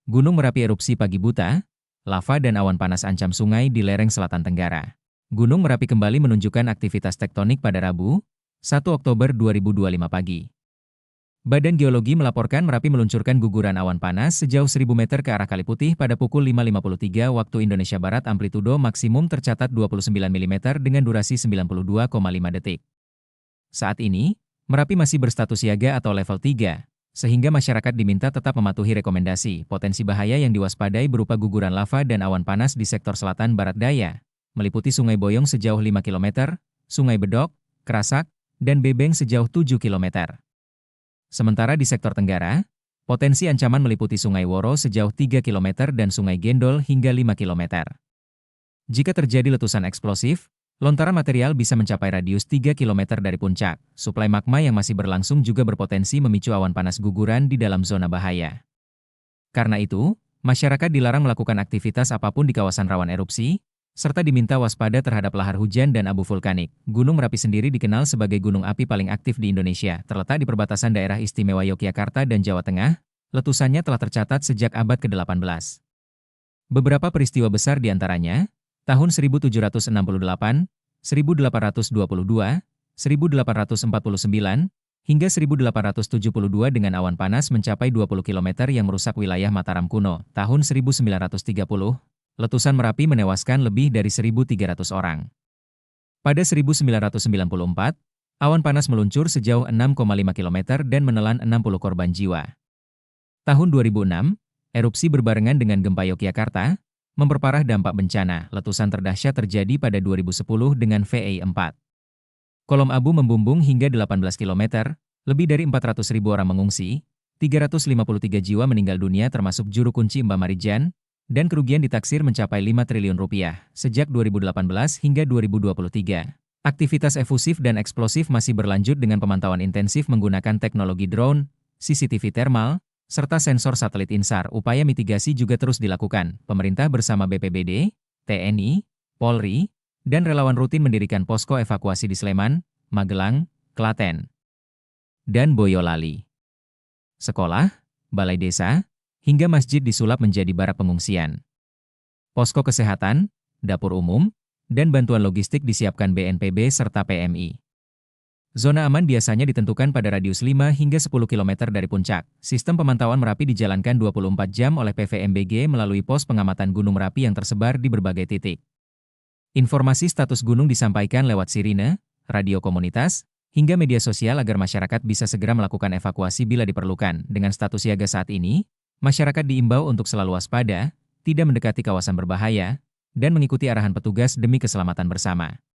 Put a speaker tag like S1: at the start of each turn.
S1: Gunung Merapi erupsi pagi buta, lava dan awan panas ancam sungai di lereng selatan Tenggara. Gunung Merapi kembali menunjukkan aktivitas tektonik pada Rabu, 1 Oktober 2025 pagi. Badan Geologi melaporkan Merapi meluncurkan guguran awan panas sejauh 1000 meter ke arah Kali Putih pada pukul 5.53 waktu Indonesia Barat. Amplitudo maksimum tercatat 29 mm dengan durasi 92,5 detik. Saat ini, Merapi masih berstatus siaga atau level 3, sehingga masyarakat diminta tetap mematuhi rekomendasi. Potensi bahaya yang diwaspadai berupa guguran lava dan awan panas di sektor selatan barat daya, meliputi Sungai Boyong sejauh 5 km, Sungai Bedok, Kerasak, dan Bebeng sejauh 7 km. Sementara di sektor Tenggara, potensi ancaman meliputi Sungai Woro sejauh 3 km dan Sungai Gendol hingga 5 km. Jika terjadi letusan eksplosif, lontaran material bisa mencapai radius 3 km dari puncak. Suplai magma yang masih berlangsung juga berpotensi memicu awan panas guguran di dalam zona bahaya. Karena itu, masyarakat dilarang melakukan aktivitas apapun di kawasan rawan erupsi, serta diminta waspada terhadap lahar hujan dan abu vulkanik. Gunung Merapi sendiri dikenal sebagai gunung api paling aktif di Indonesia. Terletak di perbatasan daerah istimewa Yogyakarta dan Jawa Tengah, letusannya telah tercatat sejak abad ke-18. Beberapa peristiwa besar diantaranya, tahun 1768, 1822, 1849, hingga 1872 dengan awan panas mencapai 20 km yang merusak wilayah Mataram kuno. Tahun 1930, letusan Merapi menewaskan lebih dari 1.300 orang. Pada 1994, awan panas meluncur sejauh 6,5 km dan menelan 60 korban jiwa. Tahun 2006, erupsi berbarengan dengan gempa Yogyakarta memperparah dampak bencana. Letusan terdahsyat terjadi pada 2010 dengan VA4. Kolom abu membumbung hingga 18 km, lebih dari 400.000 orang mengungsi, 353 jiwa meninggal dunia termasuk juru kunci Mbah Marijan, dan kerugian ditaksir mencapai 5 triliun rupiah sejak 2018 hingga 2023. Aktivitas efusif dan eksplosif masih berlanjut dengan pemantauan intensif menggunakan teknologi drone, CCTV thermal, serta sensor satelit INSAR. Upaya mitigasi juga terus dilakukan. Pemerintah bersama BPBD, TNI, Polri, dan relawan rutin mendirikan posko evakuasi di Sleman, Magelang, Klaten, dan Boyolali. Sekolah, balai desa, hingga masjid disulap menjadi barak pengungsian. Posko kesehatan, dapur umum, dan bantuan logistik disiapkan BNPB serta PMI. Zona aman biasanya ditentukan pada radius 5 hingga 10 km dari puncak. Sistem pemantauan Merapi dijalankan 24 jam oleh PVMBG melalui pos pengamatan Gunung Merapi yang tersebar di berbagai titik. Informasi status gunung disampaikan lewat sirine, radio komunitas, hingga media sosial agar masyarakat bisa segera melakukan evakuasi bila diperlukan. Dengan status siaga saat ini, masyarakat diimbau untuk selalu waspada, tidak mendekati kawasan berbahaya, dan mengikuti arahan petugas demi keselamatan bersama.